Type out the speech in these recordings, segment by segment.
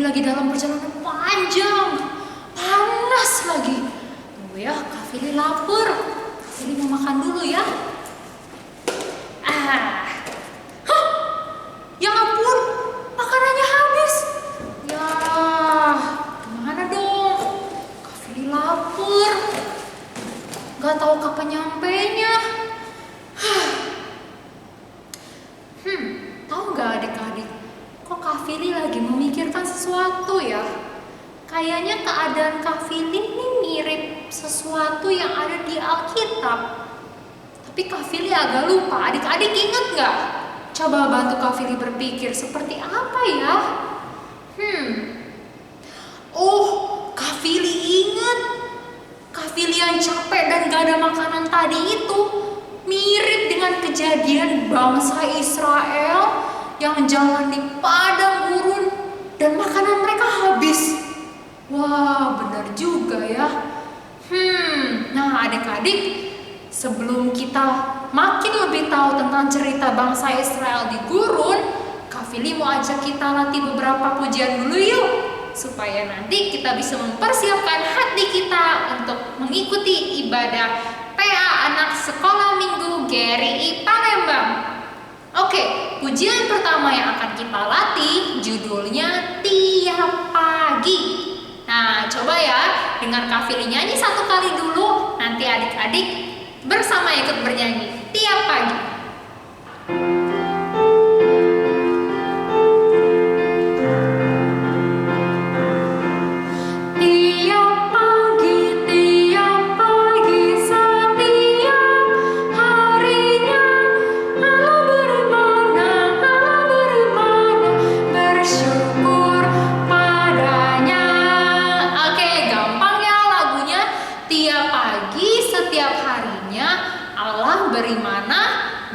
Lagi dalam perjalanan panjang, panas lagi. Tunggu ya, Kak Fili lapar. Kak Fili mau makan dulu ya. Ya ampun, makanannya habis. Ya, gimana dong? Kak Fili lapar. Gak tahu kapan nyampenya. Tahu gak adik-adik? Kok Kak Fili lagi memikirkan sesuatu ya? Kayaknya keadaan Kak Fili ini mirip sesuatu yang ada di Alkitab. Tapi Kak Fili agak lupa. Adik-adik ingat gak? Coba bantu Kak Fili berpikir seperti apa ya? Oh, Kak Fili ingat. Kak Fili yang capek dan gak ada makanan tadi itu mirip dengan kejadian bangsa Israel yang jalan di padang gurun dan makanan mereka habis. Wah, benar juga ya. Nah adik-adik, sebelum kita makin lebih tahu tentang cerita bangsa Israel di gurun, Kak Fili mau ajak kita latih beberapa pujian dulu yuk, supaya nanti kita bisa mempersiapkan hati kita untuk mengikuti ibadah PA Anak Sekolah Minggu GRI Palembang. Oke, pujian pertama yang akan kita latih judulnya Tiap Pagi. Nah, coba ya, dengar Kak Fili nyanyi satu kali dulu, nanti adik-adik bersama ikut bernyanyi Tiap Pagi.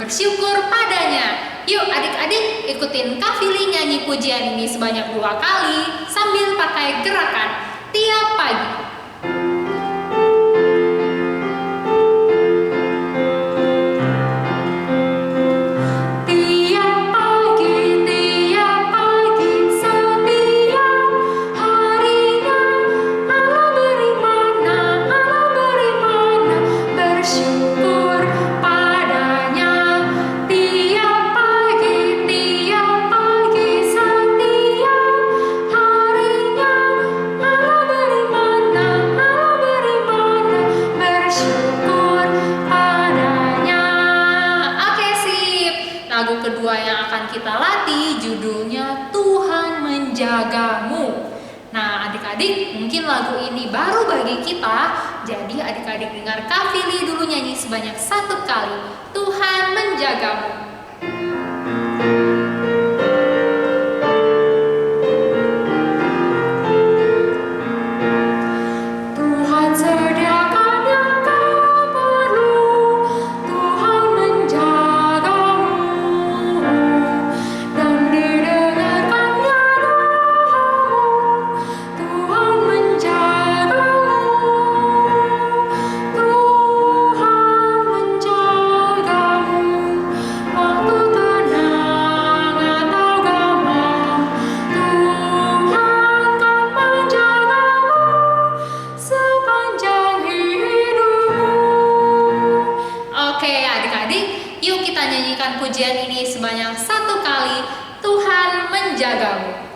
Bersyukur padanya. Yuk adik-adik ikutin Kak Fili nyanyi pujian ini sebanyak 2 kali sambil pakai gerakan tiap pagi. Kita latih judulnya Tuhan Menjagamu. Nah adik-adik, mungkin lagu ini baru bagi kita, jadi adik-adik dengar Kak Fili dulu nyanyi sebanyak 1 kali Tuhan Menjagamu. adik-adik, yuk kita nyanyikan pujian ini sebanyak 1 kali. Tuhan menjagamu.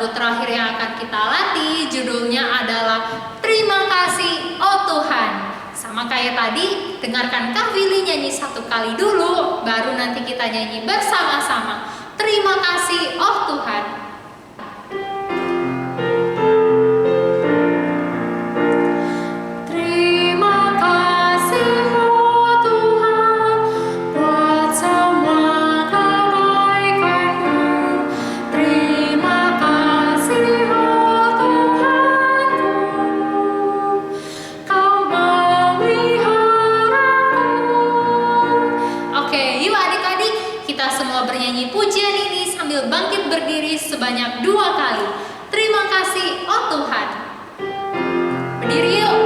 Terakhir yang akan kita latih judulnya adalah Terima Kasih Oh Tuhan. Sama kayak tadi, dengarkan Kak Willy nyanyi 1 kali dulu, baru nanti kita nyanyi bersama-sama. Terima kasih oh Tuhan. Bernyanyi pujian ini sambil bangkit berdiri sebanyak 2 kali. Terima kasih oh Tuhan. Berdiri yuk.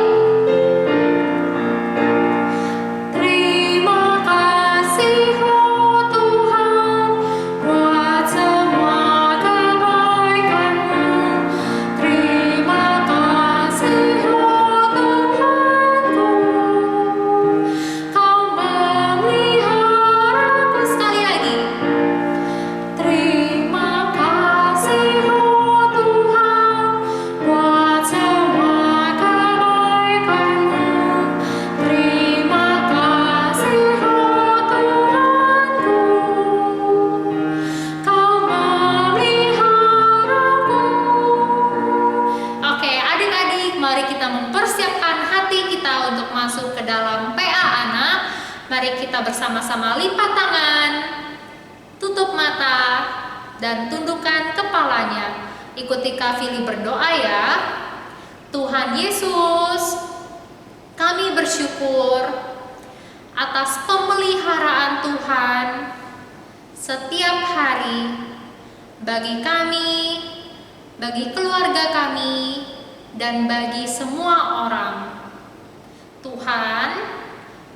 Mari kita bersama-sama lipat tangan, tutup mata, dan tundukkan kepalanya. Ikuti Kak Willy berdoa ya. Tuhan Yesus, kami bersyukur atas pemeliharaan Tuhan setiap hari bagi kami, bagi keluarga kami, dan bagi semua orang. Tuhan,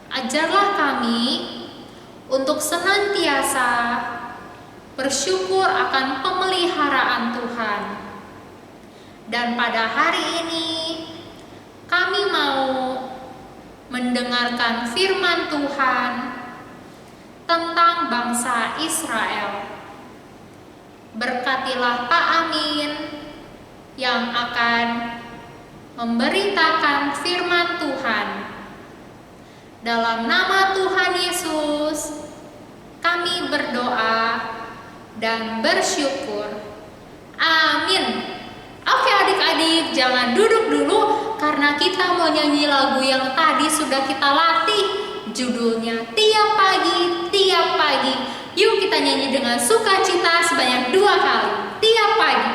ajarlah kami untuk senantiasa bersyukur akan pemeliharaan Tuhan. Dan pada hari ini kami mau mendengarkan firman Tuhan tentang bangsa Israel. Berkatilah Pak Amin yang akan memberitakan firman Tuhan. Dalam nama Tuhan Yesus, kami berdoa dan bersyukur. Amin. Oke adik-adik, jangan duduk dulu karena kita mau nyanyi lagu yang tadi sudah kita latih. Judulnya Tiap Pagi, Tiap Pagi. Yuk kita nyanyi dengan sukacita sebanyak 2 kali. Tiap pagi.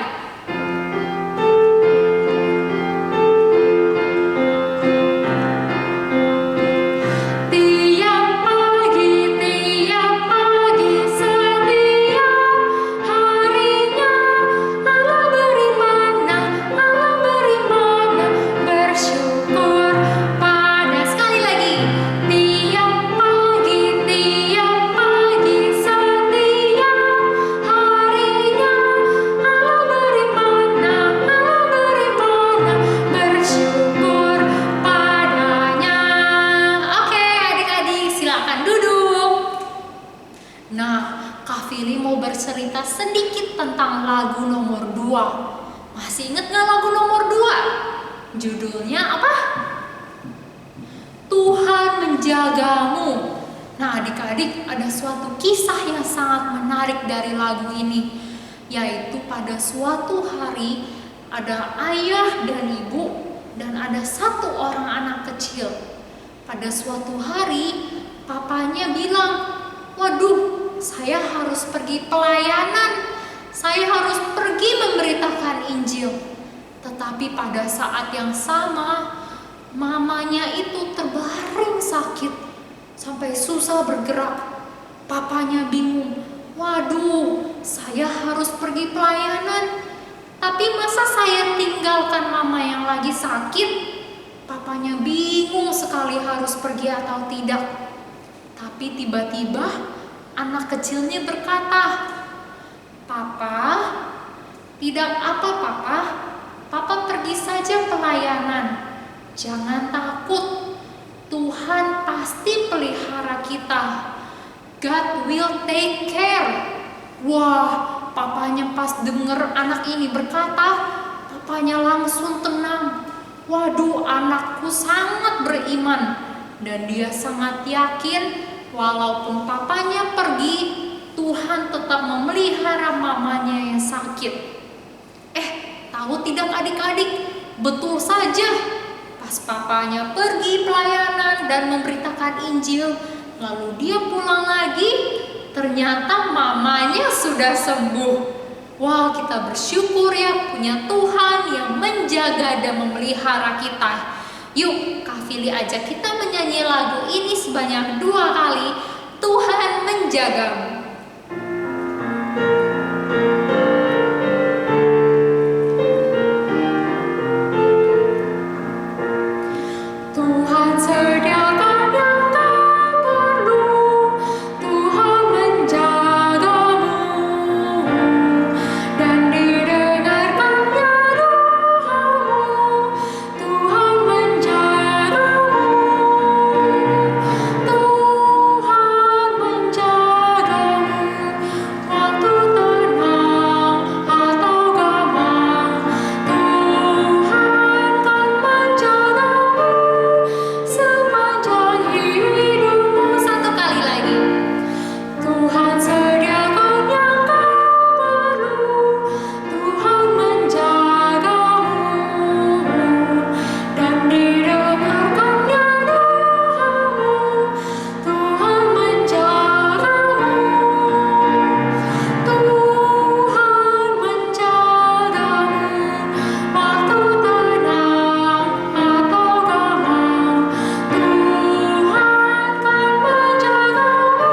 Bercerita sedikit tentang lagu nomor 2. Masih ingat gak lagu nomor 2? Judulnya apa? Tuhan Menjagamu. Nah adik-adik, ada suatu kisah yang sangat menarik dari lagu ini, yaitu pada suatu hari ada ayah dan ibu dan ada 1 orang anak kecil. Pada suatu hari papanya bilang, pergi pelayanan. Saya harus pergi memberitakan Injil. Tetapi pada saat yang sama, mamanya itu terbaring sakit sampai susah bergerak. Papanya bingung. Waduh, saya harus pergi pelayanan. Tapi masa saya tinggalkan mama yang lagi sakit? Papanya bingung sekali harus pergi atau tidak. Tapi tiba-tiba anak kecilnya berkata, "Papa, tidak apa Papa. Papa pergi saja pelayanan. Jangan takut. Tuhan pasti pelihara kita. God will take care." Wah, papanya pas denger anak ini berkata, papanya langsung tenang. Waduh, anakku sangat beriman. Dan dia sangat yakin walaupun papanya pergi, Tuhan tetap memelihara mamanya yang sakit. Tahu tidak adik-adik? Betul saja. Pas papanya pergi pelayanan dan memberitakan Injil, lalu dia pulang lagi, ternyata mamanya sudah sembuh. Wow, kita bersyukur ya punya Tuhan yang menjaga dan memelihara kita. Yuk, Kak Fili ajak kita menyanyi lagu ini sebanyak 2 kali. Tuhan menjagamu. Tuhan sediakan yang tak perlu, Tuhan menjagamu, dan didengarkannya doamu. Tuhan menjagamu, Tuhan menjagamu, waktu tenang atau gamang, Tuhan kan menjagamu sepanjang hidupmu. Satu kali lagi. Tuhan sediakan yang kau perlu, Tuhan menjagamu, dan didengarkannya doamu. Tuhan menjagamu, Tuhan menjagamu, waktu tenang atau gamang, Tuhan kan menjagamu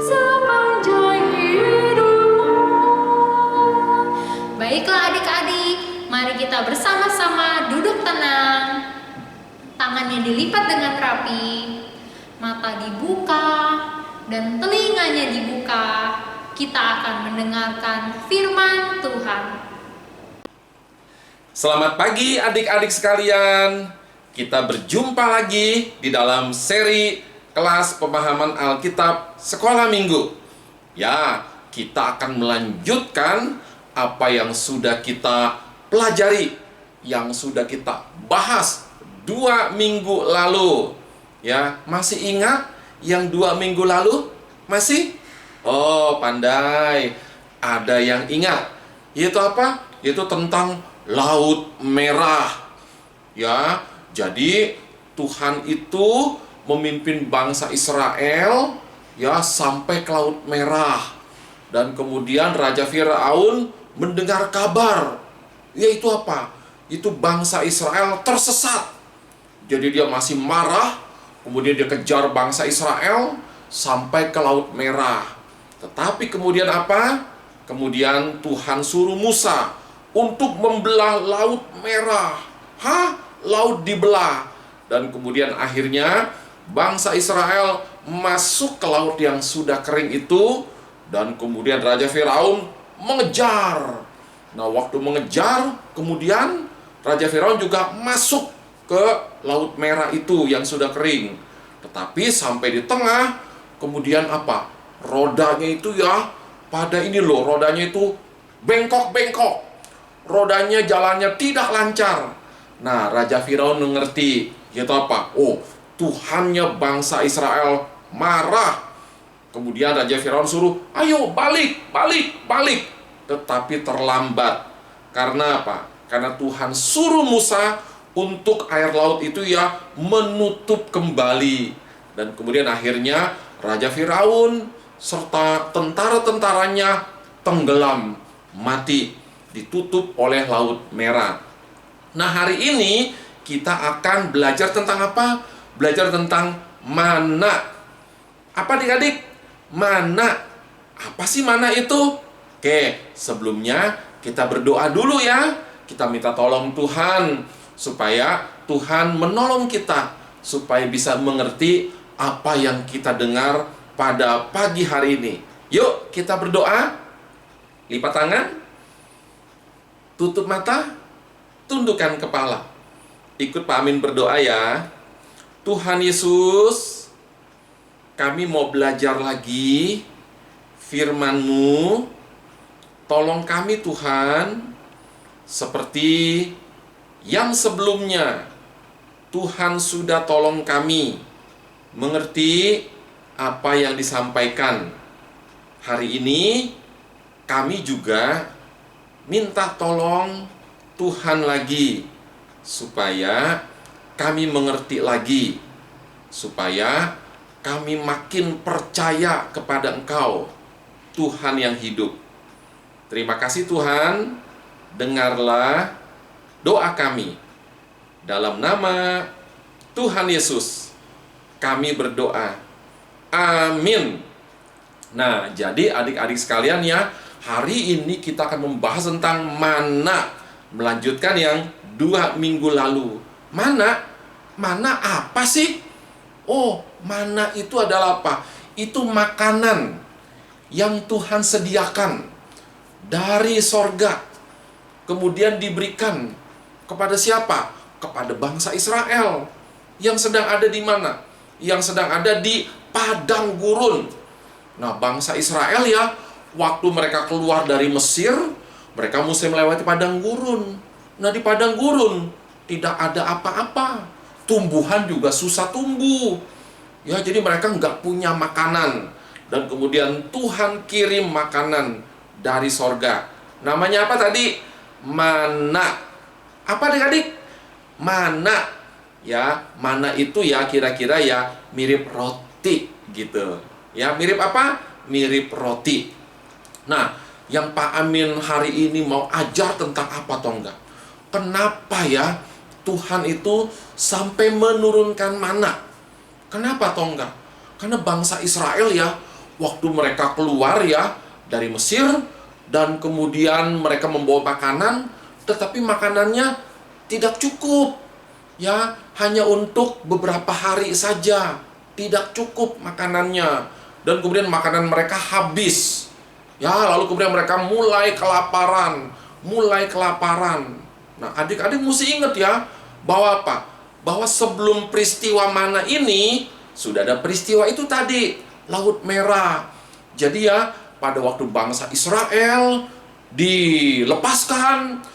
sepanjang hidupmu. Baiklah adik-adik, mari kita bersama-sama duduk tenang. Tangannya dilipat dengan rapi, mata dibuka, dan telinganya dibuka. Kita akan mendengarkan firman Tuhan. Selamat pagi adik-adik sekalian. Kita berjumpa lagi di dalam seri kelas pemahaman Alkitab Sekolah Minggu. Ya, kita akan melanjutkan apa yang sudah kita pelajari, yang sudah kita bahas 2 minggu lalu. Ya, masih ingat yang 2 minggu lalu? Masih? Oh, pandai. Ada yang ingat. Yaitu apa? Yaitu tentang Laut Merah. Ya, jadi Tuhan itu memimpin bangsa Israel ya sampai ke Laut Merah. Dan kemudian Raja Firaun mendengar kabar. Yaitu apa? Itu bangsa Israel tersesat. Jadi dia masih marah. Kemudian dia kejar bangsa Israel sampai ke Laut Merah. Tetapi kemudian apa? Kemudian Tuhan suruh Musa untuk membelah Laut Merah. Laut dibelah. Dan kemudian akhirnya bangsa Israel masuk ke laut yang sudah kering itu. Dan kemudian Raja Firaun mengejar. Nah, waktu mengejar, kemudian Raja Firaun juga masuk ke Laut Merah itu yang sudah kering. Tetapi sampai di tengah, kemudian apa? Rodanya itu ya, pada ini loh, rodanya itu bengkok-bengkok. Rodanya jalannya tidak lancar. Nah, Raja Firaun mengerti, yaitu apa? Oh, Tuhannya bangsa Israel marah. Kemudian Raja Firaun suruh, ayo balik. Tetapi terlambat. Karena apa? Karena Tuhan suruh Musa untuk air laut itu ya menutup kembali. Dan kemudian akhirnya Raja Firaun serta tentara-tentaranya tenggelam, mati, ditutup oleh Laut Merah. Nah, hari ini kita akan belajar tentang apa? Belajar tentang mana. Apa adik-adik? Mana. Apa sih mana itu? Oke, sebelumnya kita berdoa dulu ya. Kita minta tolong Tuhan supaya Tuhan menolong kita supaya bisa mengerti apa yang kita dengar pada pagi hari ini. Yuk, kita berdoa. Lipat tangan, tutup mata, tundukkan kepala. Ikut Pak Amin berdoa ya. Tuhan Yesus, kami mau belajar lagi firman-Mu. Tolong kami Tuhan, seperti yang sebelumnya Tuhan sudah tolong kami mengerti apa yang disampaikan. Hari ini kami juga minta tolong Tuhan lagi, supaya kami mengerti lagi, supaya kami makin percaya kepada Engkau, Tuhan yang hidup. Terima kasih Tuhan, dengarlah doa kami. Dalam nama Tuhan Yesus, kami berdoa. Amin. Nah, jadi adik-adik sekalian ya, hari ini kita akan membahas tentang mana. Melanjutkan yang 2 minggu lalu. Mana? Mana apa sih? Oh, mana itu adalah apa? Itu makanan yang Tuhan sediakan dari sorga, kemudian diberikan kepada siapa? Kepada bangsa Israel yang sedang ada di mana? Yang sedang ada di padang gurun. Nah, bangsa Israel ya, waktu mereka keluar dari Mesir, mereka mesti melewati padang gurun. Nah, di padang gurun tidak ada apa-apa, tumbuhan juga susah tumbuh ya, jadi mereka nggak punya makanan. Dan kemudian Tuhan kirim makanan dari sorga. Namanya apa tadi? Mana. Apa adik-adik? Mana. Ya, mana itu ya kira-kira ya mirip roti gitu. Ya, mirip apa? Mirip roti. Nah, yang Pak Amin hari ini mau ajar tentang apa toh enggak? Kenapa ya Tuhan itu sampai menurunkan mana? Kenapa toh enggak? Karena bangsa Israel ya, waktu mereka keluar ya dari Mesir, dan kemudian mereka membawa makanan, tetapi makanannya tidak cukup ya, hanya untuk beberapa hari saja, tidak cukup makanannya, dan kemudian makanan mereka habis ya, lalu kemudian mereka mulai kelaparan. Nah, adik-adik mesti ingat ya, bahwa apa? Bahwa sebelum peristiwa mana ini sudah ada peristiwa itu tadi, Laut Merah. Jadi ya, pada waktu bangsa Israel dilepaskan,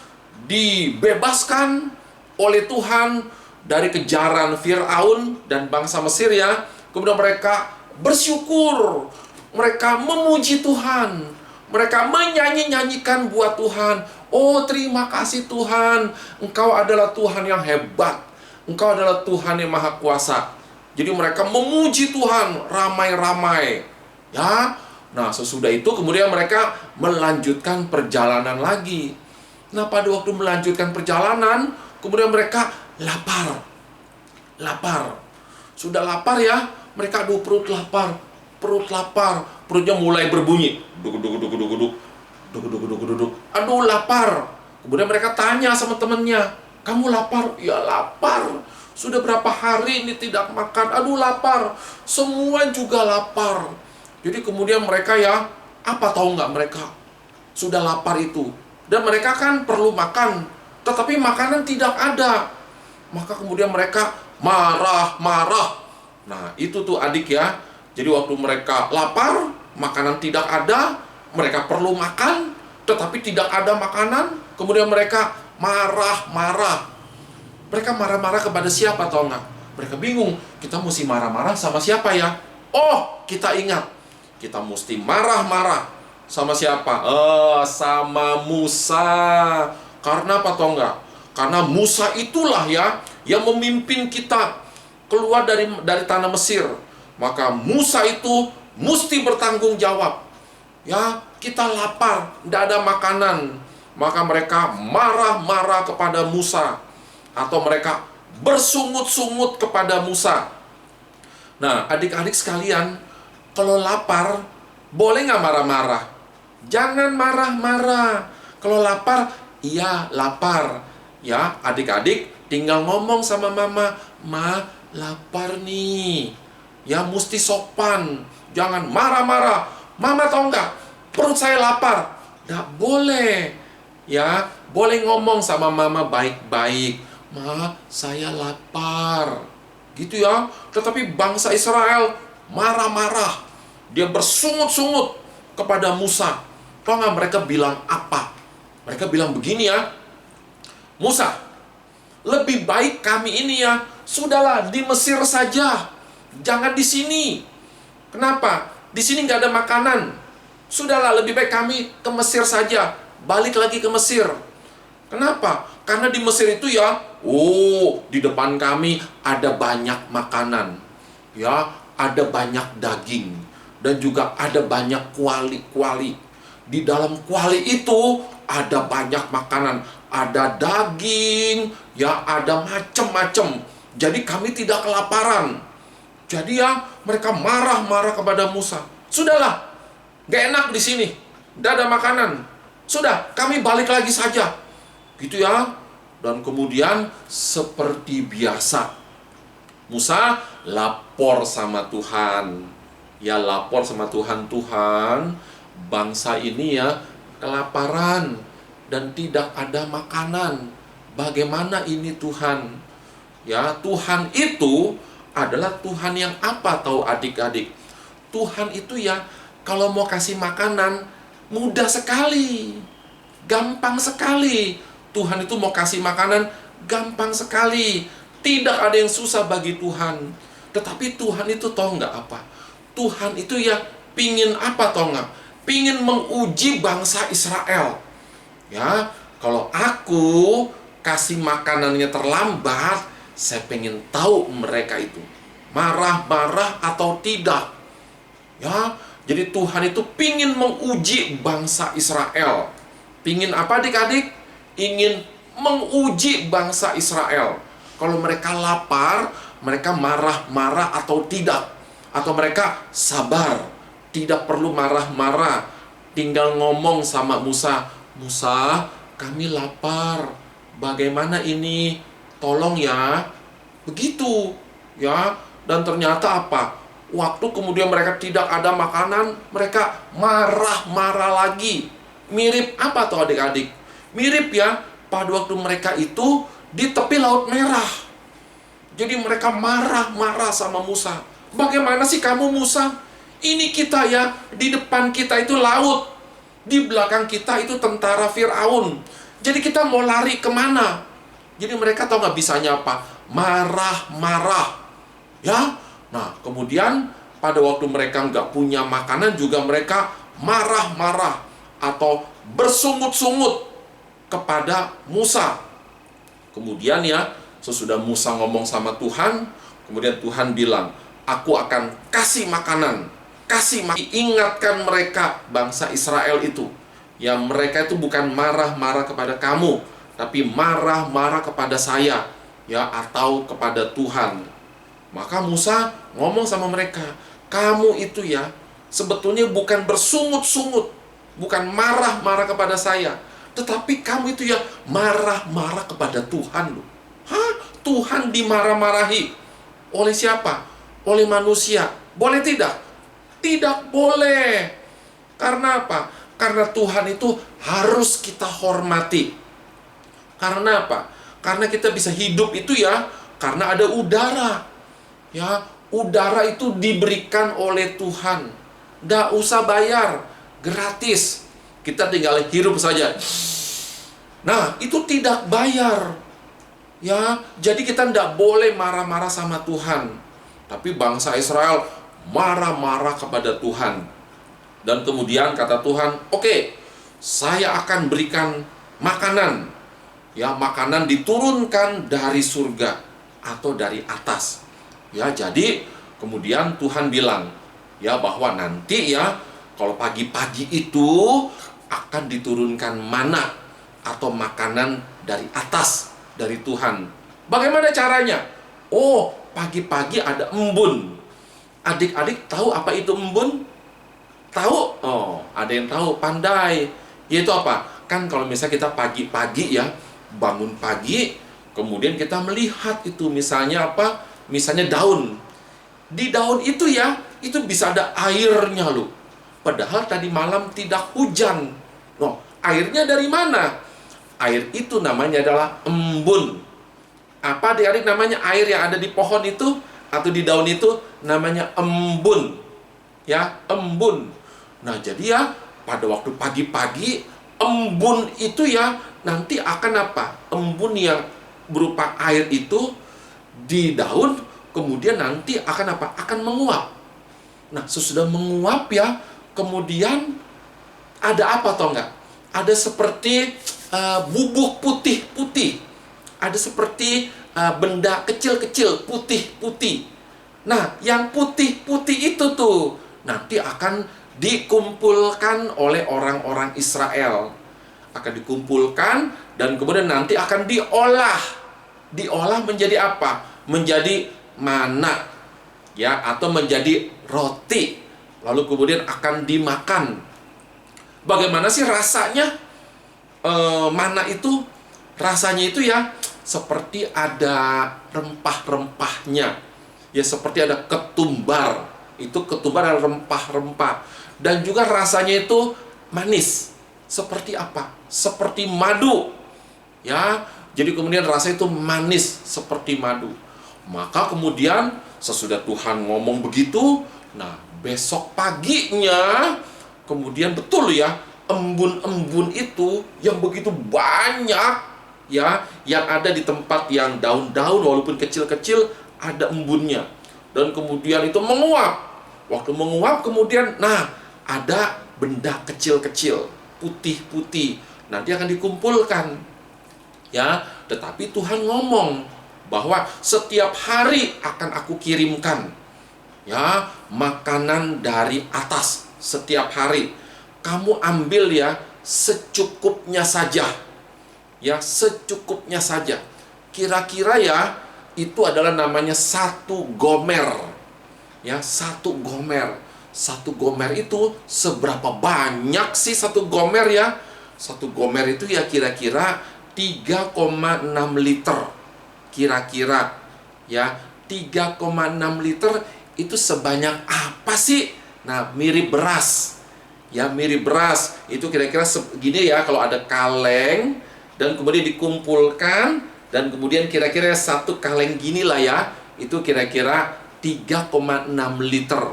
dibebaskan oleh Tuhan dari kejaran Firaun dan bangsa Mesir ya, kemudian mereka bersyukur, mereka memuji Tuhan, mereka menyanyi-nyanyikan buat Tuhan. Oh, terima kasih Tuhan, Engkau adalah Tuhan yang hebat, Engkau adalah Tuhan yang maha kuasa. Jadi mereka memuji Tuhan ramai-ramai ya. Nah, sesudah itu kemudian mereka melanjutkan perjalanan lagi. Nah, pada waktu melanjutkan perjalanan, kemudian mereka lapar. Sudah lapar ya, mereka aduh perut lapar. Perutnya mulai berbunyi. Duk. Aduh lapar. Kemudian mereka tanya sama temannya, "Kamu lapar?" "Ya lapar. Sudah berapa hari ini tidak makan. Aduh lapar." Semua juga lapar. Jadi kemudian mereka ya, apa tahu nggak mereka sudah lapar itu, dan mereka kan perlu makan, tetapi makanan tidak ada. Maka kemudian mereka marah. Nah, itu tuh adik ya. Jadi waktu mereka lapar, makanan tidak ada, mereka perlu makan, tetapi tidak ada makanan, kemudian mereka marah. Mereka marah-marah kepada siapa tahu nggak? Mereka bingung, kita mesti marah-marah sama siapa ya? Oh, kita ingat. Kita mesti marah-marah sama siapa? Sama Musa. Karena apa tahu nggak? Karena Musa itulah ya yang memimpin kita keluar dari tanah Mesir. Maka Musa itu mesti bertanggung jawab. Ya, kita lapar, tidak ada makanan. Maka mereka marah-marah kepada Musa, atau mereka bersungut-sungut kepada Musa. Nah, adik-adik sekalian, kalau lapar, boleh nggak marah-marah? Jangan marah-marah. Kalau lapar, iya lapar. Ya, adik-adik tinggal ngomong sama mama, "Ma, lapar nih." Ya, mesti sopan. Jangan marah-marah. "Mama tahu nggak, perut saya lapar." Nggak boleh. Ya, boleh ngomong sama mama baik-baik. "Ma, saya lapar." Gitu ya. Tetapi bangsa Israel marah-marah. Dia bersungut-sungut kepada Musa. Tahu nggak mereka bilang apa? Mereka bilang begini ya, "Musa, lebih baik kami ini ya, sudahlah di Mesir saja. Jangan di sini." Kenapa? Di sini nggak ada makanan. Sudahlah, lebih baik kami ke Mesir saja. Balik lagi ke Mesir. Kenapa? Karena di Mesir itu ya, di depan kami ada banyak makanan. Ya, ada banyak daging. Dan juga ada banyak kuali-kuali. Di dalam kuali itu ada banyak makanan. Ada daging, ya ada macam-macam. Jadi kami tidak kelaparan. Jadi ya, mereka marah-marah kepada Musa. "Sudahlah, gak enak di sini. Tidak ada makanan. Sudah, kami balik lagi saja." Gitu ya. Dan kemudian seperti biasa, Musa lapor sama Tuhan. Ya, lapor sama Tuhan, "Tuhan, bangsa ini ya kelaparan dan tidak ada makanan. Bagaimana ini Tuhan?" Ya, Tuhan itu adalah Tuhan yang apa tahu adik-adik? Tuhan itu ya, kalau mau kasih makanan, mudah sekali. Gampang sekali. Tuhan itu mau kasih makanan, gampang sekali. Tidak ada yang susah bagi Tuhan. Tetapi Tuhan itu tahu nggak apa? Tuhan itu ya pingin apa tahu nggak? Pingin menguji bangsa Israel. Ya, kalau aku kasih makanannya terlambat, saya pengen tahu mereka itu marah-marah atau tidak. Ya, jadi Tuhan itu pingin menguji bangsa Israel. Pingin apa adik-adik? Ingin menguji bangsa Israel. Kalau mereka lapar, mereka marah-marah atau tidak. Atau mereka sabar, tidak perlu marah-marah. Tinggal ngomong sama Musa, "Musa, kami lapar. Bagaimana ini? Tolong ya." Begitu ya. Dan ternyata apa? Waktu kemudian mereka tidak ada makanan, mereka marah-marah lagi. Mirip apa tuh adik-adik? Mirip ya, pada waktu mereka itu di tepi Laut Merah. Jadi mereka marah-marah sama Musa. "Bagaimana sih kamu Musa? Ini kita ya, di depan kita itu laut. Di belakang kita itu tentara Firaun. Jadi kita mau lari kemana?" Jadi mereka tahu nggak bisanya apa? Marah-marah. Ya, nah kemudian pada waktu mereka nggak punya makanan juga mereka marah-marah atau bersungut-sungut kepada Musa. Kemudian ya, sesudah Musa ngomong sama Tuhan, kemudian Tuhan bilang, "Aku akan kasih makanan, ingatkan mereka bangsa Israel itu. Ya, mereka itu bukan marah-marah kepada kamu, tapi marah-marah kepada saya, ya, atau kepada Tuhan." Maka Musa ngomong sama mereka, "Kamu itu ya, sebetulnya bukan bersungut-sungut, bukan marah-marah kepada saya, tetapi kamu itu ya marah-marah kepada Tuhan loh." Hah? Tuhan dimarah-marahi oleh siapa? Oleh manusia. Boleh tidak? Tidak boleh. Karena apa? Karena Tuhan itu harus kita hormati. Karena apa? Karena kita bisa hidup itu ya karena ada udara. Ya, udara itu diberikan oleh Tuhan. Nggak usah bayar, gratis. Kita tinggal hirup saja. Nah, itu tidak bayar. Ya, jadi kita nggak boleh marah-marah sama Tuhan. Tapi bangsa Israel marah-marah kepada Tuhan. Dan kemudian kata Tuhan, "Oke, saya akan berikan makanan." Ya, makanan diturunkan dari surga atau dari atas. Ya, jadi kemudian Tuhan bilang, ya bahwa nanti ya kalau pagi-pagi itu akan diturunkan mana atau makanan dari atas dari Tuhan. Bagaimana caranya? Oh, pagi-pagi ada embun. Adik-adik tahu apa itu embun? Tahu? Oh, ada yang tahu, pandai. Yaitu apa? Kan kalau misalnya kita pagi-pagi ya, bangun pagi, kemudian kita melihat itu misalnya apa? Misalnya daun. Di daun itu ya, itu bisa ada airnya loh. Padahal tadi malam tidak hujan. Oh, airnya dari mana? Air itu namanya adalah embun. Apa adik-adik namanya air yang ada di pohon itu atau di daun itu? Namanya embun. Ya, embun. Nah, jadi ya pada waktu pagi-pagi embun itu ya nanti akan apa? Embun yang berupa air itu di daun kemudian nanti akan apa? Akan menguap. Nah, sesudah menguap ya, kemudian ada apa toh enggak? Ada seperti bubuk putih-putih. Ada seperti benda kecil-kecil putih-putih. Nah, yang putih-putih itu tuh nanti akan dikumpulkan oleh orang-orang Israel. Akan dikumpulkan dan kemudian nanti akan diolah. Diolah menjadi apa? Menjadi mana. Ya, atau menjadi roti. Lalu kemudian akan dimakan. Bagaimana sih rasanya? Mana itu? Rasanya itu ya seperti ada rempah-rempahnya. Ya, seperti ada ketumbar. Itu ketumbar adalah rempah-rempah. Dan juga rasanya itu manis. Seperti apa? Seperti madu. Ya, jadi kemudian rasanya itu manis seperti madu. Maka kemudian sesudah Tuhan ngomong begitu, nah besok paginya kemudian betul ya, embun-embun itu yang begitu banyak ya, yang ada di tempat yang daun-daun walaupun kecil-kecil ada embunnya. Dan kemudian itu menguap. Waktu menguap kemudian nah ada benda kecil-kecil putih-putih nanti akan dikumpulkan. Ya, tetapi Tuhan ngomong bahwa setiap hari akan aku kirimkan ya makanan dari atas setiap hari. Kamu ambil ya secukupnya saja. Ya, secukupnya saja. Kira-kira ya itu adalah namanya 1 gomer. Ya, 1 gomer. 1 gomer itu seberapa banyak sih 1 gomer ya? 1 gomer itu ya kira-kira 3,6 liter. Kira-kira ya 3,6 liter itu sebanyak apa sih? Nah, mirip beras. Ya, mirip beras. Itu kira-kira segini ya kalau ada kaleng dan kemudian dikumpulkan dan kemudian kira-kira 1 kaleng gini lah ya. Itu kira-kira 3,6 liter.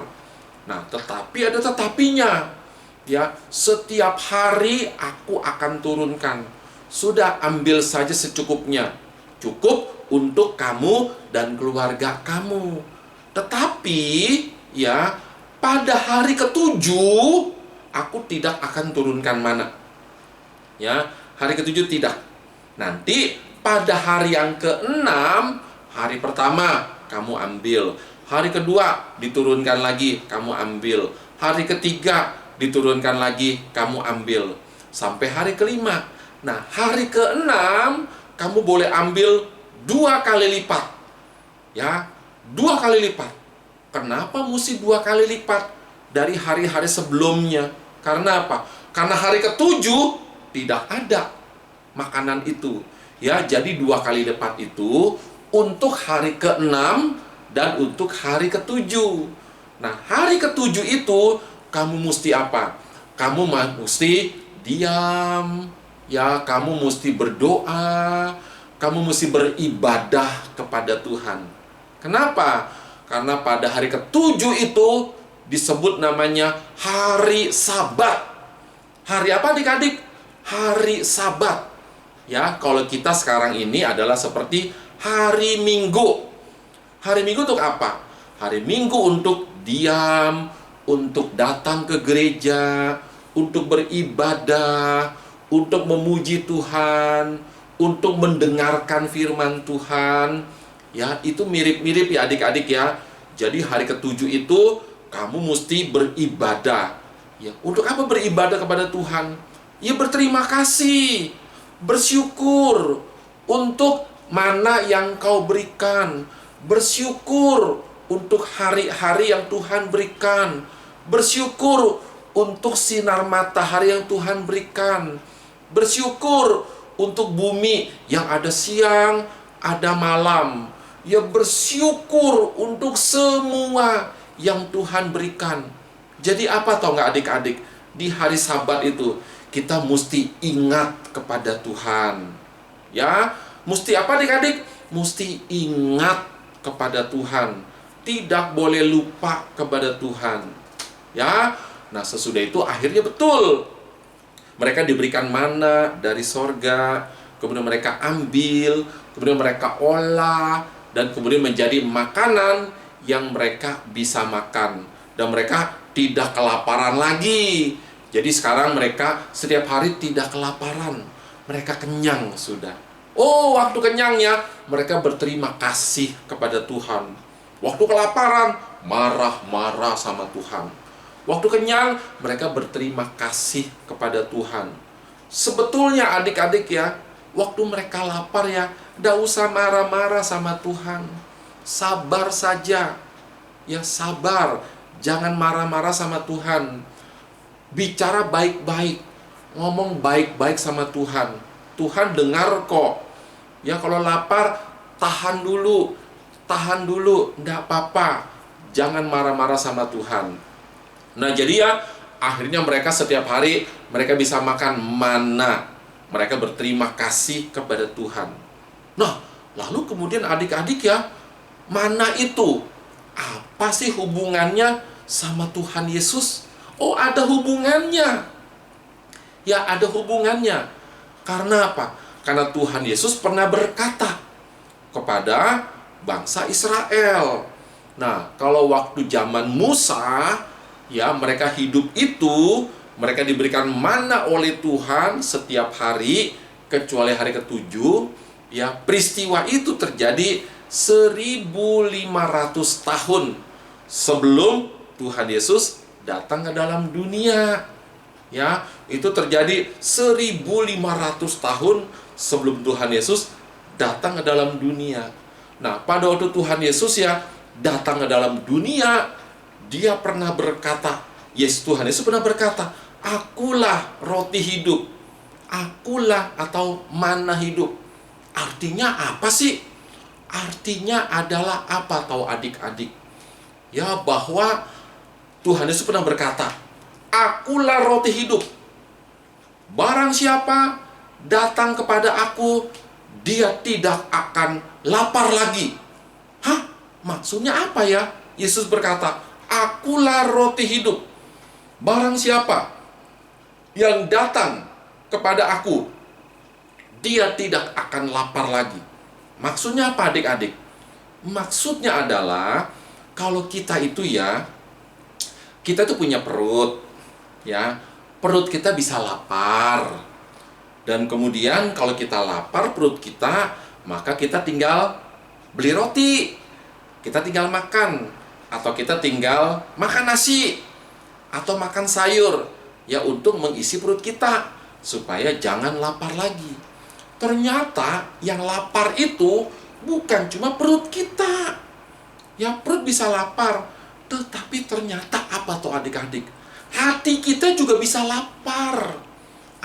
Nah, tetapi ada tetapinya. Ya, setiap hari aku akan turunkan. Sudah, ambil saja secukupnya. Cukup untuk kamu dan keluarga kamu. Tetapi, ya, pada hari ke-7 aku tidak akan turunkan mana. Ya, hari ke-7 tidak. Nanti pada hari yang ke-6, hari pertama kamu ambil. Hari kedua diturunkan lagi, kamu ambil. Hari ketiga diturunkan lagi, kamu ambil. Sampai hari ke-5. Nah, hari ke-6 kamu boleh ambil 2 kali lipat. Ya, 2 kali lipat. Kenapa mesti 2 kali lipat dari hari-hari sebelumnya? Karena apa? Karena hari ke-7 tidak ada makanan itu. Ya, jadi 2 kali lipat itu untuk hari ke-6 dan untuk hari ke-7. Nah, hari ke-7 itu kamu mesti apa? Kamu mesti diam. Ya, kamu mesti berdoa. Kamu mesti beribadah kepada Tuhan. Kenapa? Karena pada hari ke-7 itu disebut namanya hari Sabat. Hari apa adik-adik? Hari Sabat. Ya, kalau kita sekarang ini adalah seperti hari Minggu. Hari Minggu untuk apa? Hari Minggu untuk diam, untuk datang ke gereja, untuk beribadah, untuk memuji Tuhan, untuk mendengarkan firman Tuhan. Ya, itu mirip-mirip ya adik-adik ya. Jadi hari ke-7 itu kamu mesti beribadah. Ya, untuk apa beribadah kepada Tuhan? Ya, berterima kasih, bersyukur untuk mana yang kau berikan, bersyukur untuk hari-hari yang Tuhan berikan, bersyukur untuk sinar matahari yang Tuhan berikan, bersyukur untuk bumi yang ada siang, ada malam. Ya, bersyukur untuk semua yang Tuhan berikan. Jadi apa tau nggak adik-adik? Di hari Sabat itu kita mesti ingat kepada Tuhan. Ya, mesti apa adik-adik? Mesti ingat kepada Tuhan. Tidak boleh lupa kepada Tuhan. Ya, nah sesudah itu akhirnya betul. Mereka diberikan mana dari sorga, kemudian mereka ambil, kemudian mereka olah, dan kemudian menjadi makanan yang mereka bisa makan. Dan mereka tidak kelaparan lagi. Jadi sekarang mereka setiap hari tidak kelaparan. Mereka kenyang sudah. Oh, waktu kenyangnya mereka berterima kasih kepada Tuhan. Waktu kelaparan, marah-marah sama Tuhan. Waktu kenyang, mereka berterima kasih kepada Tuhan. Sebetulnya adik-adik ya, waktu mereka lapar ya, gak usah marah-marah sama Tuhan. Sabar saja. Ya, sabar. Jangan marah-marah sama Tuhan. Bicara baik-baik. Ngomong baik-baik sama Tuhan. Tuhan dengar kok. Ya, kalau lapar, tahan dulu. Tahan dulu, gak apa-apa. Jangan marah-marah sama Tuhan. Nah, jadi ya, akhirnya mereka setiap hari, mereka bisa makan mana. Mereka berterima kasih kepada Tuhan. Nah, lalu kemudian adik-adik ya, mana itu? Apa sih hubungannya sama Tuhan Yesus? Oh, ada hubungannya. Ya, ada hubungannya. Karena apa? Karena Tuhan Yesus pernah berkata kepada bangsa Israel. Nah, kalau waktu zaman Musa, ya, mereka hidup itu, mereka diberikan mana oleh Tuhan setiap hari, kecuali hari ketujuh. Ya, peristiwa itu terjadi 1500 tahun sebelum Tuhan Yesus datang ke dalam dunia. Ya, itu terjadi 1500 tahun sebelum Tuhan Yesus datang ke dalam dunia. Nah, pada waktu Tuhan Yesus ya datang ke dalam dunia, dia pernah berkata, Tuhan Yesus pernah berkata, akulah roti hidup. Akulah atau mana hidup. Artinya apa sih? Artinya adalah apa tahu adik-adik? Ya, bahwa Tuhan Yesus pernah berkata, akulah roti hidup. Barang siapa datang kepada aku, dia tidak akan lapar lagi. Hah? Maksudnya apa ya? Yesus berkata, akulah roti hidup. Barang siapa yang datang kepada aku, dia tidak akan lapar lagi. Maksudnya apa adik-adik? Maksudnya adalah kalau kita itu ya, kita tuh punya perut, ya, perut kita bisa lapar. Dan kemudian kalau kita lapar perut kita, maka kita tinggal beli roti, kita tinggal makan, atau kita tinggal makan nasi, atau makan sayur, ya, untuk mengisi perut kita supaya jangan lapar lagi. Ternyata yang lapar itu bukan cuma perut kita. Ya, perut bisa lapar, tetapi ternyata apa tuh adik-adik? Hati kita juga bisa lapar.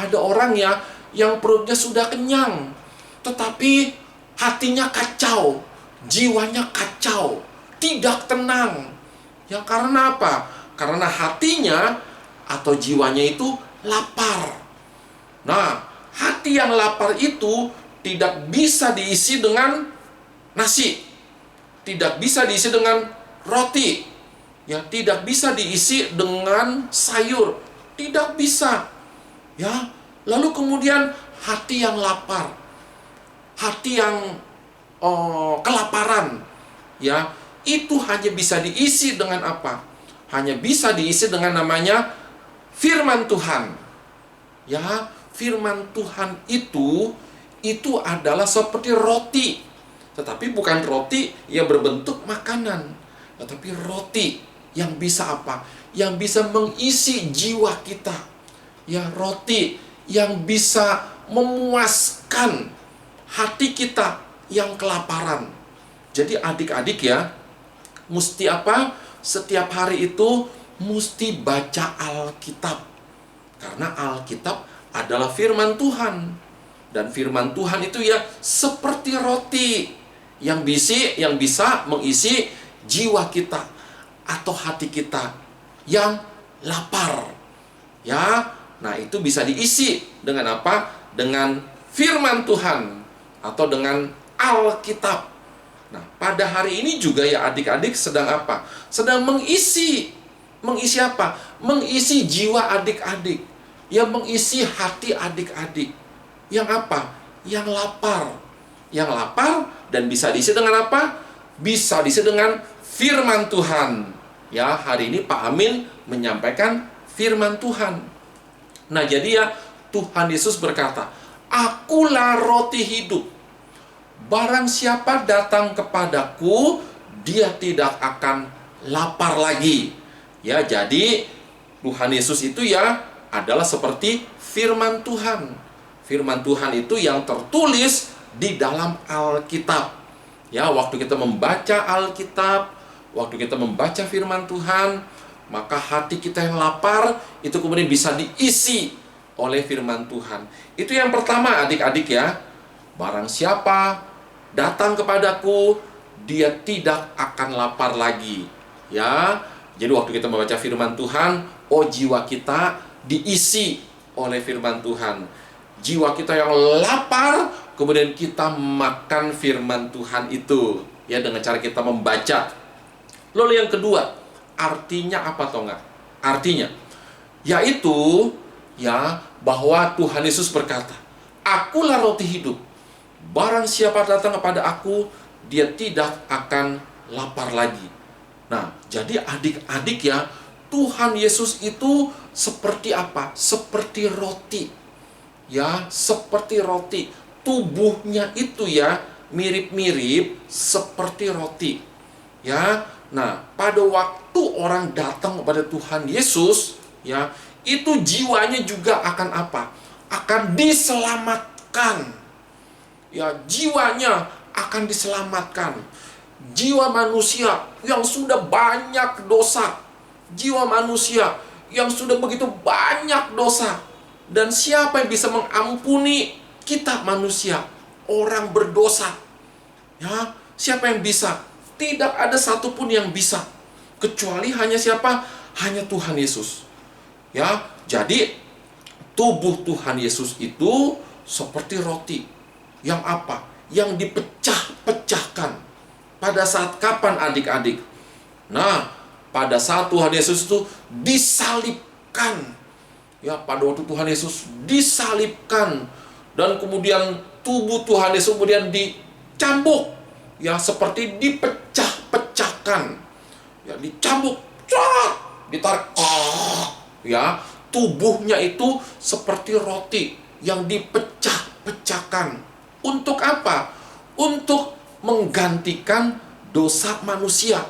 Ada orang ya yang perutnya sudah kenyang, tetapi hatinya kacau, jiwanya kacau, tidak tenang. Ya, karena apa? Karena hatinya atau jiwanya itu lapar. Nah, hati yang lapar itu tidak bisa diisi dengan nasi, tidak bisa diisi dengan roti, ya, tidak bisa diisi dengan sayur, tidak bisa. Ya, lalu kemudian hati yang lapar, hati yang kelaparan, ya, itu hanya bisa diisi dengan apa? Hanya bisa diisi dengan namanya firman Tuhan. Ya, firman Tuhan itu adalah seperti roti. Tetapi bukan roti yang berbentuk makanan, tetapi roti yang bisa apa? Yang bisa mengisi jiwa kita. Ya, roti yang bisa memuaskan hati kita yang kelaparan. Jadi adik-adik ya, mesti apa? Setiap hari itu mesti baca Alkitab. Karena Alkitab adalah firman Tuhan. Dan firman Tuhan itu ya seperti roti yang bisa mengisi jiwa kita atau hati kita yang lapar. Ya, nah itu bisa diisi dengan apa? Dengan firman Tuhan atau dengan Alkitab. Nah, pada hari ini juga ya adik-adik sedang apa? Sedang mengisi apa? Mengisi jiwa adik-adik. Yang mengisi hati adik-adik. Yang apa? Yang lapar. Yang lapar dan bisa diisi dengan apa? Bisa diisi dengan firman Tuhan. Ya, hari ini Pak Amin menyampaikan firman Tuhan. Nah, jadi ya Tuhan Yesus berkata, "Akulah roti hidup. Barang siapa datang kepadaku, dia tidak akan lapar lagi." Ya, jadi Tuhan Yesus itu ya adalah seperti firman Tuhan. Firman Tuhan itu yang tertulis di dalam Alkitab. Ya, waktu kita membaca Alkitab, waktu kita membaca firman Tuhan, maka hati kita yang lapar itu kemudian bisa diisi oleh firman Tuhan. Itu yang pertama adik-adik ya. Barang siapa datang kepadaku, dia tidak akan lapar lagi. Ya, jadi waktu kita membaca firman Tuhan, jiwa kita diisi oleh firman Tuhan. Jiwa kita yang lapar, kemudian kita makan firman Tuhan itu. Ya, dengan cara kita membaca. Lalu yang kedua, artinya apa atau enggak? Artinya, yaitu ya bahwa Tuhan Yesus berkata, "Akulah roti hidup. Barang siapa datang kepada aku, dia tidak akan lapar lagi." Nah, jadi adik-adik ya, Tuhan Yesus itu seperti apa? Seperti roti. Ya, seperti roti. Tubuhnya itu ya mirip-mirip seperti roti. Ya. Nah, pada waktu orang datang kepada Tuhan Yesus, ya, itu jiwanya juga akan apa? Akan diselamatkan. Ya, jiwanya akan diselamatkan. Jiwa manusia yang sudah banyak dosa. Jiwa manusia yang sudah begitu banyak dosa. Dan siapa yang bisa mengampuni kita manusia, orang berdosa? Ya, siapa yang bisa? Tidak ada satupun yang bisa. Kecuali hanya siapa? Hanya Tuhan Yesus. Ya, jadi tubuh Tuhan Yesus itu seperti roti. Yang apa? Yang dipecah-pecahkan. Pada saat kapan adik-adik? Nah, pada saat Tuhan Yesus itu disalibkan. Ya, pada waktu Tuhan Yesus disalibkan. Dan kemudian tubuh Tuhan Yesus kemudian dicambuk. Ya, seperti dipecah-pecahkan. Ya, dicambuk. Ditarik. Ya, tubuhnya itu seperti roti yang dipecah-pecahkan. Untuk apa? Untuk menggantikan dosa manusia.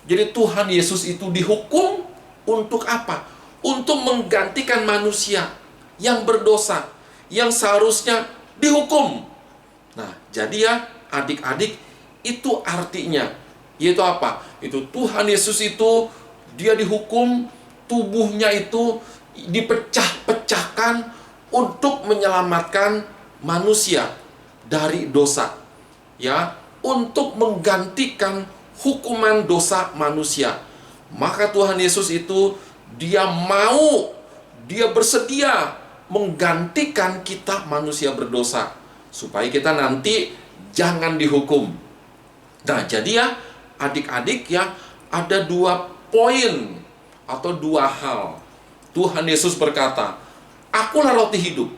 Jadi Tuhan Yesus itu dihukum untuk apa? Untuk menggantikan manusia yang berdosa, yang seharusnya dihukum. Nah, jadi ya adik-adik, itu artinya, yaitu apa? Itu Tuhan Yesus itu, dia dihukum, tubuhnya itu dipecah-pecahkan untuk menyelamatkan manusia dari dosa. Ya, untuk menggantikan hukuman dosa manusia. Maka Tuhan Yesus itu dia bersedia menggantikan kita manusia berdosa supaya kita nanti jangan dihukum. Nah, jadi ya adik-adik ya, ada 2 poin atau 2 hal. Tuhan Yesus berkata, "Akulah roti hidup.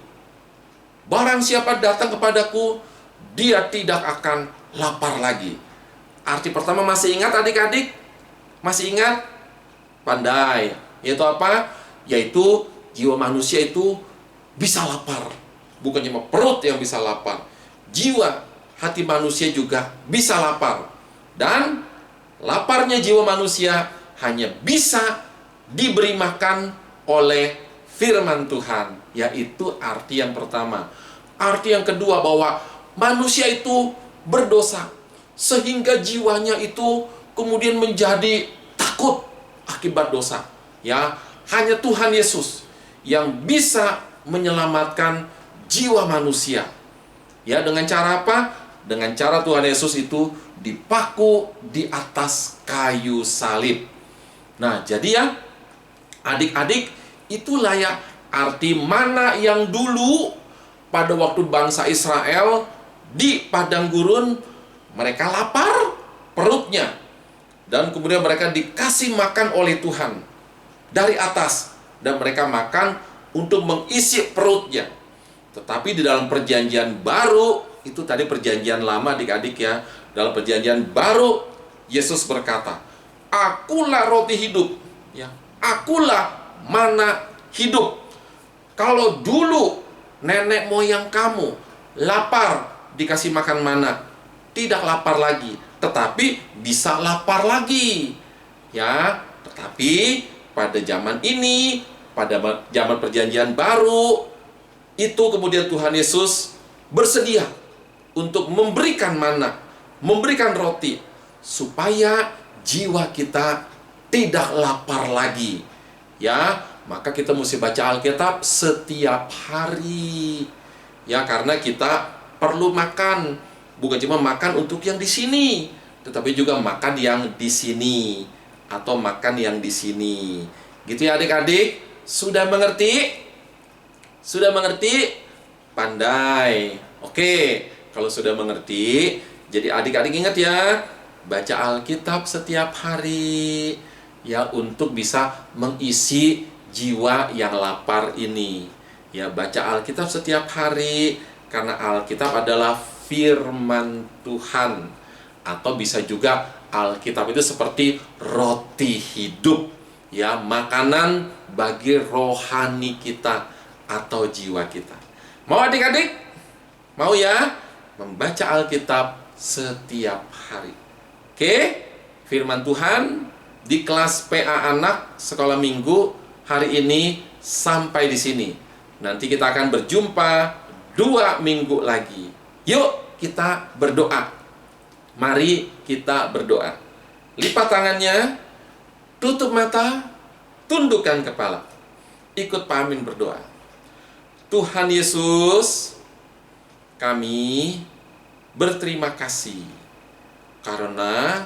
Barang siapa datang kepadaku, dia tidak akan lapar lagi." Arti pertama masih ingat adik-adik? Masih ingat? Pandai. Yaitu apa? Yaitu jiwa manusia itu bisa lapar. Bukan cuma perut yang bisa lapar. Jiwa, hati manusia juga bisa lapar. Dan laparnya jiwa manusia hanya bisa diberi makan oleh firman Tuhan. Yaitu arti yang pertama. Arti yang kedua, bahwa manusia itu berdosa sehingga jiwanya itu kemudian menjadi takut akibat dosa. Ya, hanya Tuhan Yesus yang bisa menyelamatkan jiwa manusia. Ya, dengan cara apa? Dengan cara Tuhan Yesus itu dipaku di atas kayu salib. Nah, jadi ya, adik-adik, itulah ya arti mana yang dulu pada waktu bangsa Israel di padang gurun, mereka lapar perutnya, dan kemudian mereka dikasih makan oleh Tuhan dari atas, dan mereka makan untuk mengisi perutnya. Tetapi di dalam perjanjian baru, itu tadi perjanjian lama adik-adik ya, dalam perjanjian baru Yesus berkata, "Akulah roti hidup." Ya, akulah mana hidup. Kalau dulu nenek moyang kamu lapar dikasih makan mana, tidak lapar lagi, tetapi bisa lapar lagi. Ya, tetapi pada zaman ini, pada zaman perjanjian baru, itu kemudian Tuhan Yesus bersedia untuk memberikan mana, memberikan roti, supaya jiwa kita tidak lapar lagi. Ya, maka kita mesti baca Alkitab setiap hari. Ya, karena kita perlu makan, bukan cuma makan untuk yang di sini, tetapi juga makan yang di sini, atau makan yang di sini. Gitu ya adik-adik, sudah mengerti? Sudah mengerti? Pandai. Oke, kalau sudah mengerti, jadi adik-adik ingat ya, baca Alkitab setiap hari ya, untuk bisa mengisi jiwa yang lapar ini. Ya, baca Alkitab setiap hari, karena Alkitab adalah firman Tuhan. Atau bisa juga Alkitab itu seperti roti hidup, ya, makanan bagi rohani kita atau jiwa kita. Mau adik-adik? Mau ya? Membaca Alkitab setiap hari. Oke? Firman Tuhan di kelas PA anak sekolah minggu hari ini sampai di sini. Nanti kita akan berjumpa 2 minggu lagi. Yuk kita berdoa. Mari kita berdoa. Lipat tangannya, tutup mata, tundukkan kepala. Ikut Pak Amin berdoa. Tuhan Yesus, kami berterima kasih karena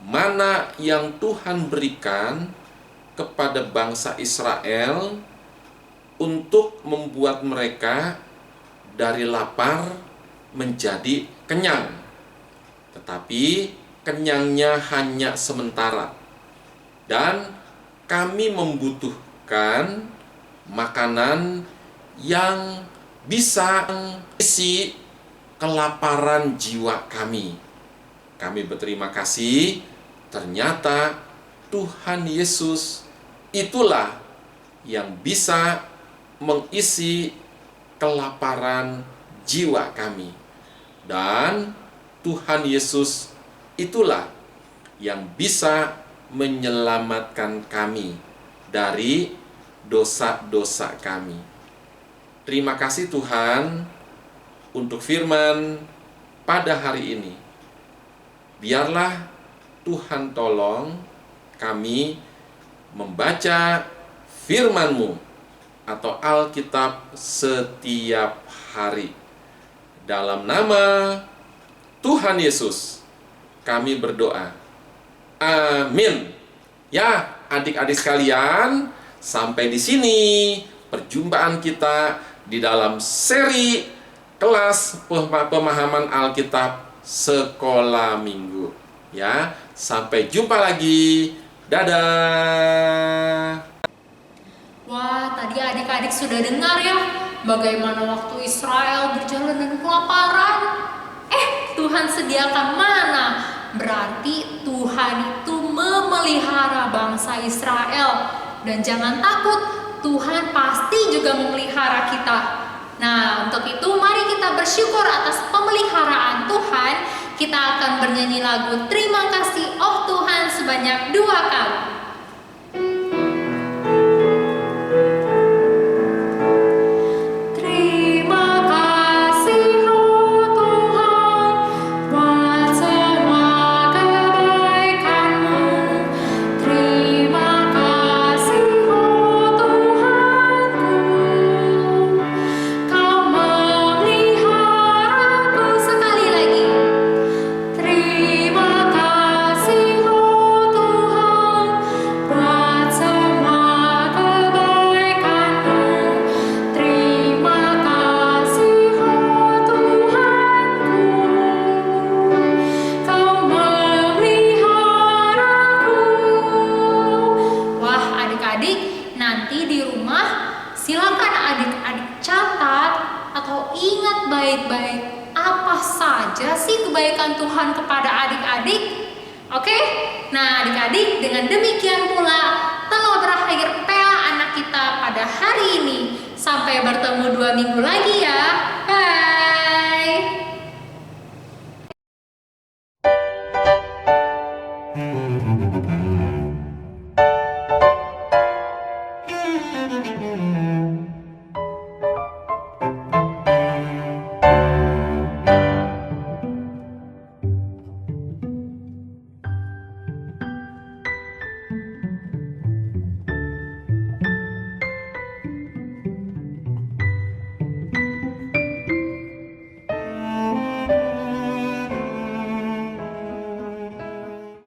mana yang Tuhan berikan kepada bangsa Israel untuk membuat mereka dari lapar menjadi kenyang. Tetapi kenyangnya hanya sementara. Dan kami membutuhkan makanan yang bisa mengisi kelaparan jiwa kami. Kami berterima kasih, ternyata Tuhan Yesus itulah yang bisa mengisi kelaparan jiwa kami. Dan Tuhan Yesus itulah yang bisa menyelamatkan kami dari dosa-dosa kami. Terima kasih Tuhan untuk firman pada hari ini. Biarlah Tuhan tolong kami membaca firman-Mu atau Alkitab setiap hari. Dalam nama Tuhan Yesus kami berdoa. Amin. Ya, adik-adik sekalian, sampai di sini perjumpaan kita di dalam seri kelas pemahaman Alkitab sekolah minggu. Ya, sampai jumpa lagi. Dadah. Wah, tadi adik-adik sudah dengar ya bagaimana waktu Israel berjalan dan kelaparan. Tuhan sediakan mana? Berarti Tuhan itu memelihara bangsa Israel. Dan jangan takut, Tuhan pasti juga memelihara kita. Nah, untuk itu mari kita bersyukur atas pemeliharaan Tuhan. Kita akan bernyanyi lagu Terima Kasih Oh Tuhan sebanyak 2 kali. rumah, silakan adik-adik catat atau ingat baik-baik apa saja sih kebaikan Tuhan kepada adik-adik. Oke? Nah, adik-adik, dengan demikian pula telah berakhir PA anak kita pada hari ini. Sampai bertemu 2 minggu lagi ya. Bye.